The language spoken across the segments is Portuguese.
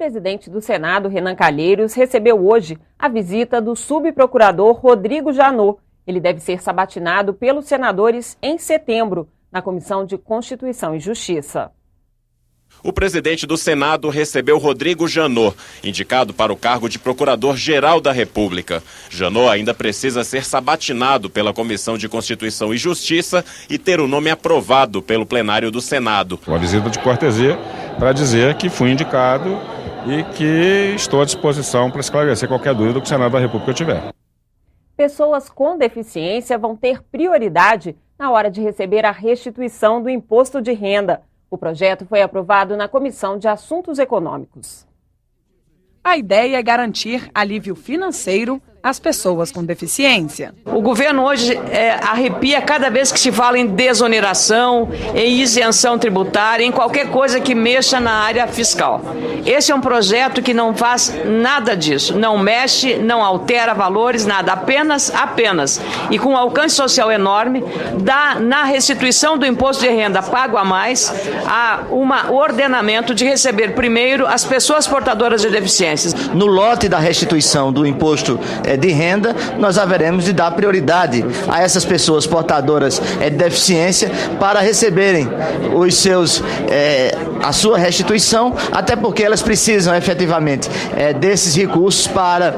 presidente do Senado, Renan Calheiros, recebeu hoje a visita do subprocurador Rodrigo Janot. Ele deve ser sabatinado pelos senadores em setembro, na Comissão de Constituição e Justiça. O presidente do Senado recebeu Rodrigo Janot, indicado para o cargo de Procurador-Geral da República. Janot ainda precisa ser sabatinado pela Comissão de Constituição e Justiça e ter o nome aprovado pelo plenário do Senado. Uma visita de cortesia para dizer que fui indicado e que estou à disposição para esclarecer qualquer dúvida que o Senado da República tiver. Pessoas com deficiência vão ter prioridade na hora de receber a restituição do imposto de renda. O projeto foi aprovado na Comissão de Assuntos Econômicos. A ideia é garantir alívio financeiro às pessoas com deficiência. O governo hoje arrepia cada vez que se fala em desoneração, em isenção tributária, em qualquer coisa que mexa na área fiscal. Esse é um projeto que não faz nada disso, não mexe, não altera valores, nada, apenas. E com um alcance social enorme, dá na restituição do imposto de renda pago a mais, o ordenamento de receber primeiro as pessoas portadoras de deficiências. No lote da restituição do imposto de renda, nós haveremos de dar prioridade a essas pessoas portadoras de deficiência para receberem a sua restituição, até porque elas precisam efetivamente desses recursos para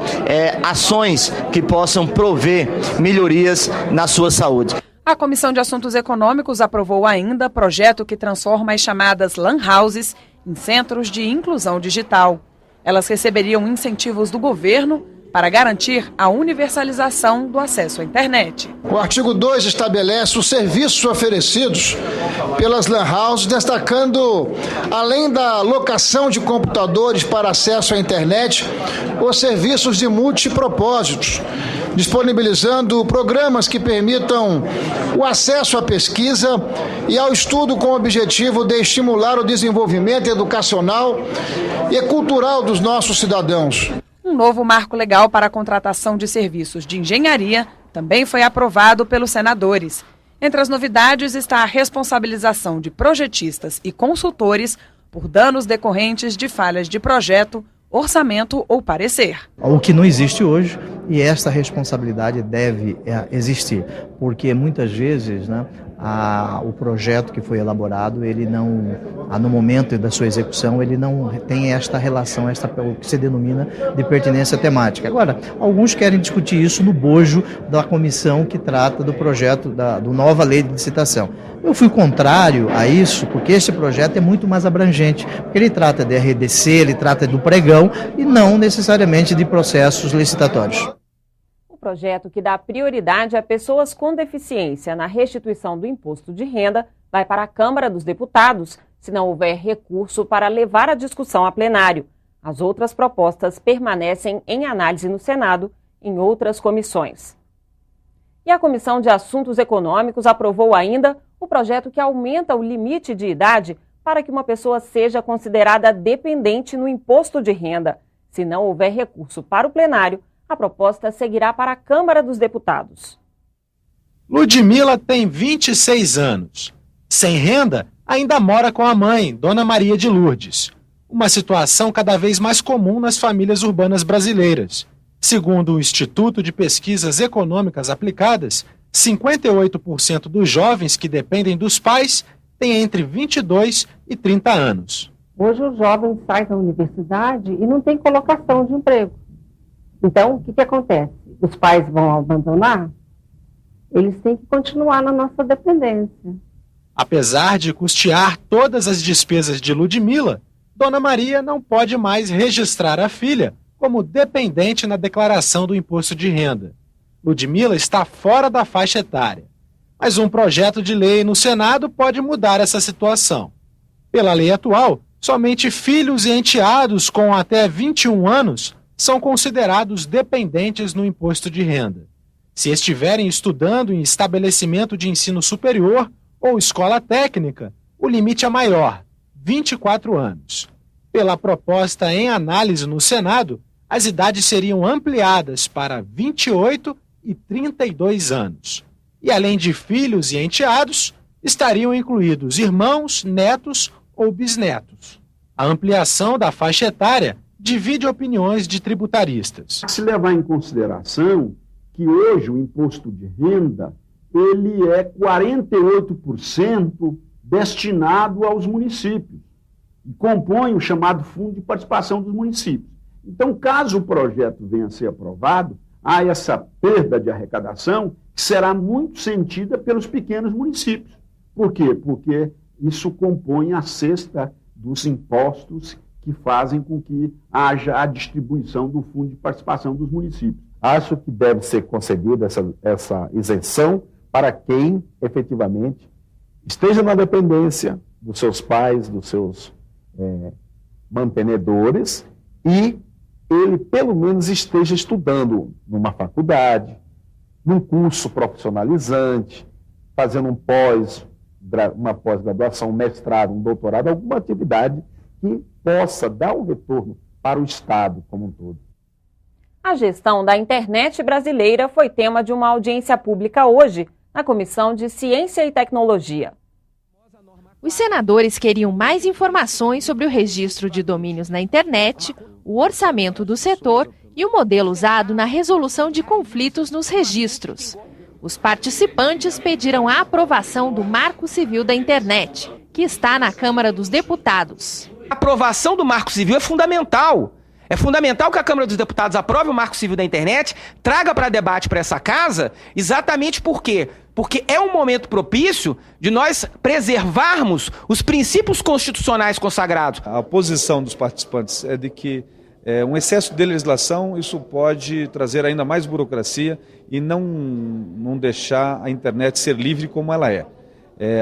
ações que possam prover melhorias na sua saúde. A Comissão de Assuntos Econômicos aprovou ainda projeto que transforma as chamadas LAN houses em centros de inclusão digital. Elas receberiam incentivos do governo para garantir a universalização do acesso à internet. O artigo 2 estabelece os serviços oferecidos pelas LAN houses, destacando, além da locação de computadores para acesso à internet, os serviços de multipropósitos, disponibilizando programas que permitam o acesso à pesquisa e ao estudo com o objetivo de estimular o desenvolvimento educacional e cultural dos nossos cidadãos. Um novo marco legal para a contratação de serviços de engenharia também foi aprovado pelos senadores. Entre as novidades está a responsabilização de projetistas e consultores por danos decorrentes de falhas de projeto, orçamento ou parecer. O que não existe hoje, e esta responsabilidade deve existir, porque muitas vezes, o projeto que foi elaborado, ele não, no momento da sua execução, ele não tem esta relação, o que se denomina de pertinência temática. Agora, alguns querem discutir isso no bojo da comissão que trata do projeto do nova lei de licitação. Eu fui contrário a isso, porque esse projeto é muito mais abrangente, porque ele trata de RDC, ele trata do pregão e não necessariamente de processos licitatórios. O projeto que dá prioridade a pessoas com deficiência na restituição do imposto de renda vai para a Câmara dos Deputados, se não houver recurso para levar a discussão a plenário. As outras propostas permanecem em análise no Senado, em outras comissões. E a Comissão de Assuntos Econômicos aprovou ainda o projeto que aumenta o limite de idade para que uma pessoa seja considerada dependente no imposto de renda. Se não houver recurso para o plenário, a proposta seguirá para a Câmara dos Deputados. Ludmila tem 26 anos. Sem renda, ainda mora com a mãe, Dona Maria de Lourdes. Uma situação cada vez mais comum nas famílias urbanas brasileiras. Segundo o Instituto de Pesquisas Econômicas Aplicadas, 58% dos jovens que dependem dos pais têm entre 22 e 30 anos. Hoje os jovens saem da universidade e não tem colocação de emprego. Então, o que acontece? Os pais vão abandonar? Eles têm que continuar na nossa dependência. Apesar de custear todas as despesas de Ludmila, Dona Maria não pode mais registrar a filha como dependente na declaração do imposto de renda. Ludmila está fora da faixa etária. Mas um projeto de lei no Senado pode mudar essa situação. Pela lei atual, somente filhos e enteados com até 21 anos são considerados dependentes no imposto de renda. Se estiverem estudando em estabelecimento de ensino superior ou escola técnica, o limite é maior, 24 anos. Pela proposta em análise no Senado, as idades seriam ampliadas para 28 e 32 anos. E além de filhos e enteados, estariam incluídos irmãos, netos ou bisnetos. A ampliação da faixa etária divide opiniões de tributaristas. Se levar em consideração que hoje o imposto de renda ele é 48% destinado aos municípios e compõe o chamado Fundo de Participação dos Municípios. Então, caso o projeto venha a ser aprovado, há essa perda de arrecadação que será muito sentida pelos pequenos municípios. Por quê? Porque isso compõe a cesta dos impostos que fazem com que haja a distribuição do Fundo de Participação dos Municípios. Acho que deve ser concedida essa isenção para quem, efetivamente, esteja na dependência dos seus pais, dos seus mantenedores, e ele, pelo menos, esteja estudando numa faculdade, num curso profissionalizante, fazendo uma pós-graduação, um mestrado, um doutorado, alguma atividade que possa dar um retorno para o Estado como um todo. A gestão da internet brasileira foi tema de uma audiência pública hoje, na Comissão de Ciência e Tecnologia. Os senadores queriam mais informações sobre o registro de domínios na internet, o orçamento do setor e o modelo usado na resolução de conflitos nos registros. Os participantes pediram a aprovação do Marco Civil da Internet, que está na Câmara dos Deputados. A aprovação do Marco Civil é fundamental. É fundamental que a Câmara dos Deputados aprove o Marco Civil da Internet, traga para debate para essa casa, exatamente por quê? Porque é um momento propício de nós preservarmos os princípios constitucionais consagrados. A posição dos participantes é de que um excesso de legislação, isso pode trazer ainda mais burocracia e não deixar a internet ser livre como ela é.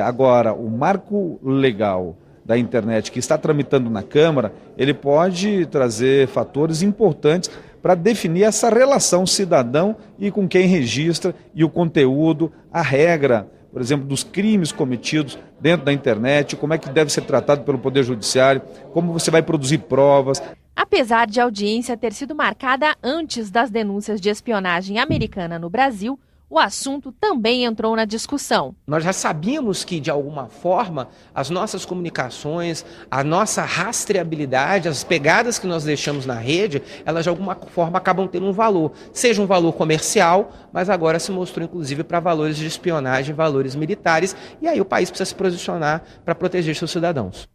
Agora, o marco legal da internet que está tramitando na Câmara, ele pode trazer fatores importantes para definir essa relação cidadão e com quem registra, e o conteúdo, a regra, por exemplo, dos crimes cometidos dentro da internet, como é que deve ser tratado pelo Poder Judiciário, como você vai produzir provas. Apesar de a audiência ter sido marcada antes das denúncias de espionagem americana no Brasil, o assunto também entrou na discussão. Nós já sabíamos que, de alguma forma, as nossas comunicações, a nossa rastreabilidade, as pegadas que nós deixamos na rede, elas de alguma forma acabam tendo um valor. Seja um valor comercial, mas agora se mostrou inclusive para valores de espionagem, valores militares, e aí o país precisa se posicionar para proteger seus cidadãos.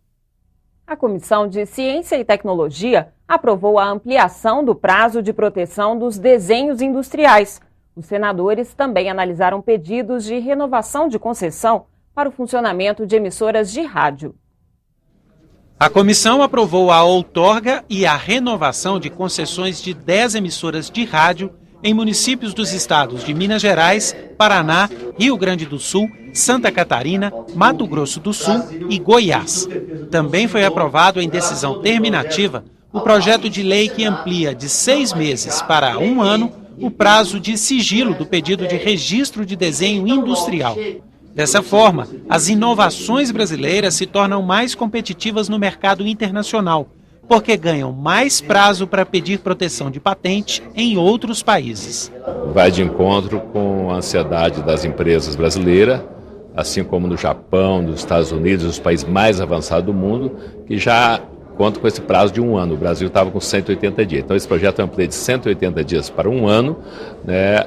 A Comissão de Ciência e Tecnologia aprovou a ampliação do prazo de proteção dos desenhos industriais. Os senadores também analisaram pedidos de renovação de concessão para o funcionamento de emissoras de rádio. A comissão aprovou a outorga e a renovação de concessões de 10 emissoras de rádio em municípios dos estados de Minas Gerais, Paraná, Rio Grande do Sul, Santa Catarina, Mato Grosso do Sul e Goiás. Também foi aprovado em decisão terminativa o projeto de lei que amplia de 6 meses para 1 ano o prazo de sigilo do pedido de registro de desenho industrial. Dessa forma, as inovações brasileiras se tornam mais competitivas no mercado internacional, porque ganham mais prazo para pedir proteção de patente em outros países. Vai de encontro com a ansiedade das empresas brasileiras, assim como no Japão, nos Estados Unidos, os países mais avançados do mundo, que já conta com esse prazo de 1 ano. O Brasil estava com 180 dias. Então, esse projeto amplia de 180 dias para 1 ano,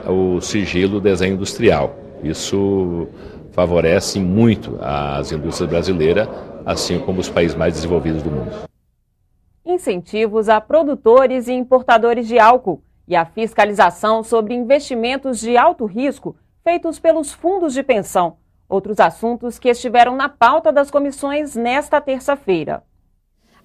o sigilo do desenho industrial. Isso favorece muito as indústrias brasileiras, assim como os países mais desenvolvidos do mundo. Incentivos a produtores e importadores de álcool e a fiscalização sobre investimentos de alto risco feitos pelos fundos de pensão. Outros assuntos que estiveram na pauta das comissões nesta terça-feira.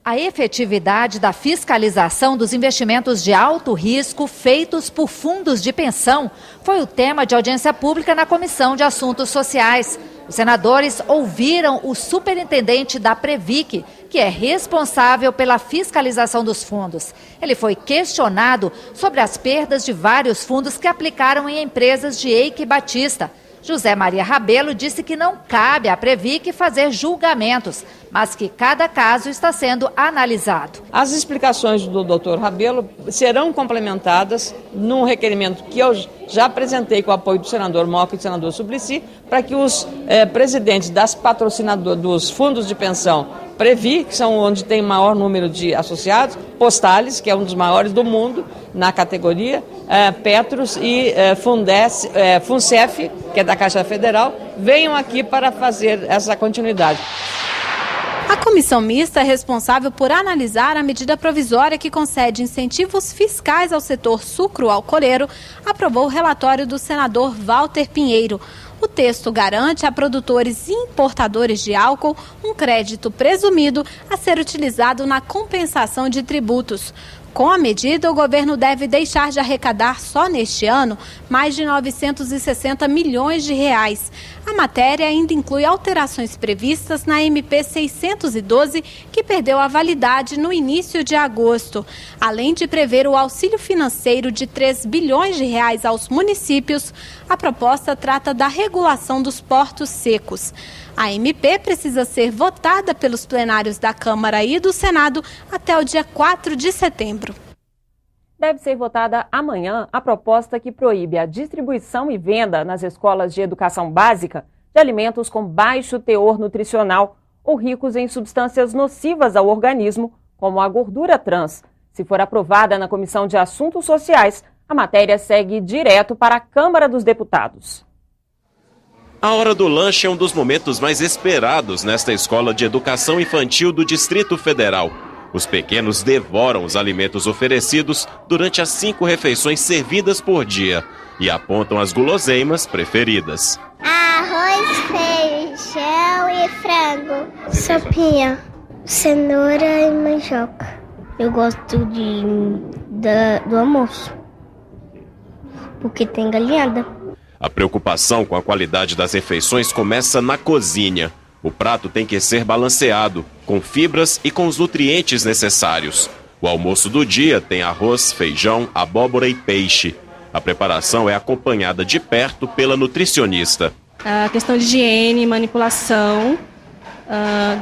A efetividade da fiscalização dos investimentos de alto risco feitos por fundos de pensão foi o tema de audiência pública na Comissão de Assuntos Sociais. Os senadores ouviram o superintendente da Previc, que é responsável pela fiscalização dos fundos. Ele foi questionado sobre as perdas de vários fundos que aplicaram em empresas de Eike Batista. José Maria Rabelo disse que não cabe à Previc fazer julgamentos, mas que cada caso está sendo analisado. As explicações do Dr. Rabelo serão complementadas num requerimento que eu já apresentei com o apoio do senador Moca e do senador Suplicy, para que os presidentes dos fundos de pensão Previ, que são onde tem maior número de associados, Postales, que é um dos maiores do mundo na categoria, Petros e Funcef, que é da Caixa Federal, venham aqui para fazer essa continuidade. A comissão mista é responsável por analisar a medida provisória que concede incentivos fiscais ao setor sucro-alcooleiro, aprovou o relatório do senador Walter Pinheiro. O texto garante a produtores e importadores de álcool um crédito presumido a ser utilizado na compensação de tributos. Com a medida, o governo deve deixar de arrecadar só neste ano mais de 960 milhões de reais. A matéria ainda inclui alterações previstas na MP 612, que perdeu a validade no início de agosto. Além de prever o auxílio financeiro de 3 bilhões de reais aos municípios, a proposta trata da regulação dos portos secos. A MP precisa ser votada pelos plenários da Câmara e do Senado até o dia 4 de setembro. Deve ser votada amanhã a proposta que proíbe a distribuição e venda nas escolas de educação básica de alimentos com baixo teor nutricional ou ricos em substâncias nocivas ao organismo, como a gordura trans. Se for aprovada na Comissão de Assuntos Sociais, a matéria segue direto para a Câmara dos Deputados. A hora do lanche é um dos momentos mais esperados nesta escola de educação infantil do Distrito Federal. Os pequenos devoram os alimentos oferecidos durante as 5 refeições servidas por dia e apontam as guloseimas preferidas. Arroz, feijão e frango. Sopinha, cenoura e mandioca. Eu gosto do almoço, porque tem galinhada. A preocupação com a qualidade das refeições começa na cozinha. O prato tem que ser balanceado, com fibras e com os nutrientes necessários. O almoço do dia tem arroz, feijão, abóbora e peixe. A preparação é acompanhada de perto pela nutricionista. A questão de higiene, manipulação,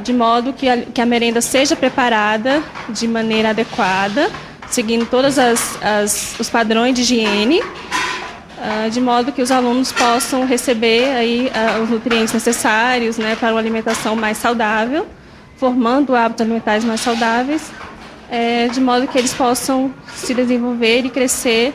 de modo que a merenda seja preparada de maneira adequada, seguindo todos os padrões de higiene, de modo que os alunos possam receber aí, os nutrientes necessários, né, para uma alimentação mais saudável, formando hábitos alimentares mais saudáveis, de modo que eles possam se desenvolver e crescer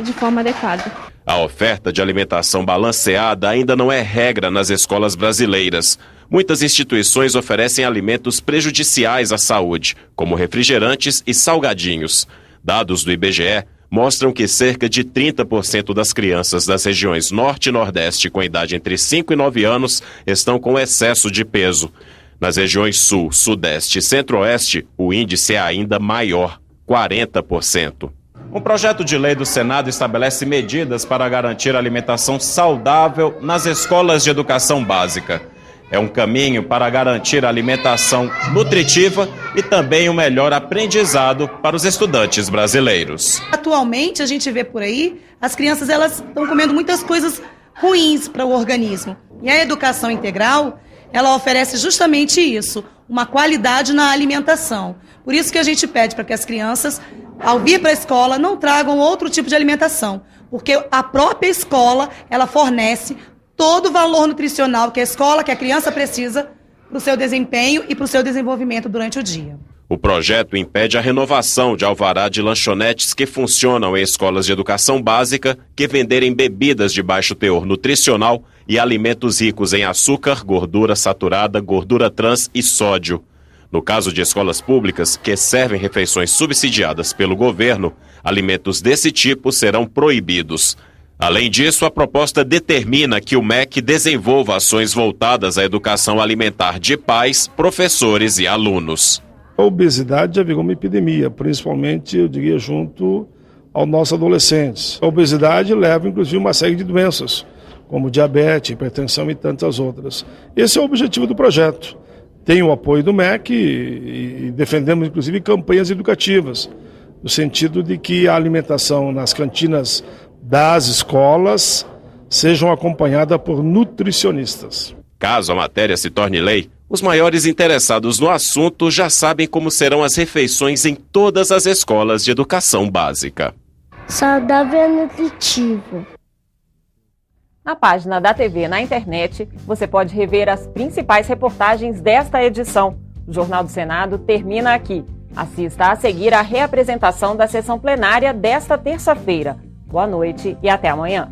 de forma adequada. A oferta de alimentação balanceada ainda não é regra nas escolas brasileiras. Muitas instituições oferecem alimentos prejudiciais à saúde, como refrigerantes e salgadinhos. Dados do IBGE mostram que cerca de 30% das crianças das regiões Norte e Nordeste com idade entre 5 e 9 anos estão com excesso de peso. Nas regiões Sul, Sudeste e Centro-Oeste, o índice é ainda maior, 40%. Um projeto de lei do Senado estabelece medidas para garantir a alimentação saudável nas escolas de educação básica. É um caminho para garantir a alimentação nutritiva e também um melhor aprendizado para os estudantes brasileiros. Atualmente, a gente vê por aí, as crianças elas estão comendo muitas coisas ruins para o organismo. E a educação integral, ela oferece justamente isso, uma qualidade na alimentação. Por isso que a gente pede para que as crianças, ao vir para a escola, não tragam outro tipo de alimentação, porque a própria escola, ela fornece todo o valor nutricional que a escola, que a criança precisa para o seu desempenho e para o seu desenvolvimento durante o dia. O projeto impede a renovação de alvará de lanchonetes que funcionam em escolas de educação básica que venderem bebidas de baixo teor nutricional e alimentos ricos em açúcar, gordura saturada, gordura trans e sódio. No caso de escolas públicas que servem refeições subsidiadas pelo governo, alimentos desse tipo serão proibidos. Além disso, a proposta determina que o MEC desenvolva ações voltadas à educação alimentar de pais, professores e alunos. A obesidade já virou uma epidemia, principalmente, eu diria, junto aos nossos adolescentes. A obesidade leva, inclusive, uma série de doenças, como diabetes, hipertensão e tantas outras. Esse é o objetivo do projeto. Tem o apoio do MEC e defendemos, inclusive, campanhas educativas, no sentido de que a alimentação nas cantinas das escolas sejam acompanhadas por nutricionistas. Caso a matéria se torne lei, os maiores interessados no assunto já sabem como serão as refeições em todas as escolas de educação básica. Saudável e nutritivo. Na página da TV na internet, você pode rever as principais reportagens desta edição. O Jornal do Senado termina aqui. Assista a seguir a reapresentação da sessão plenária desta terça-feira. Boa noite e até amanhã.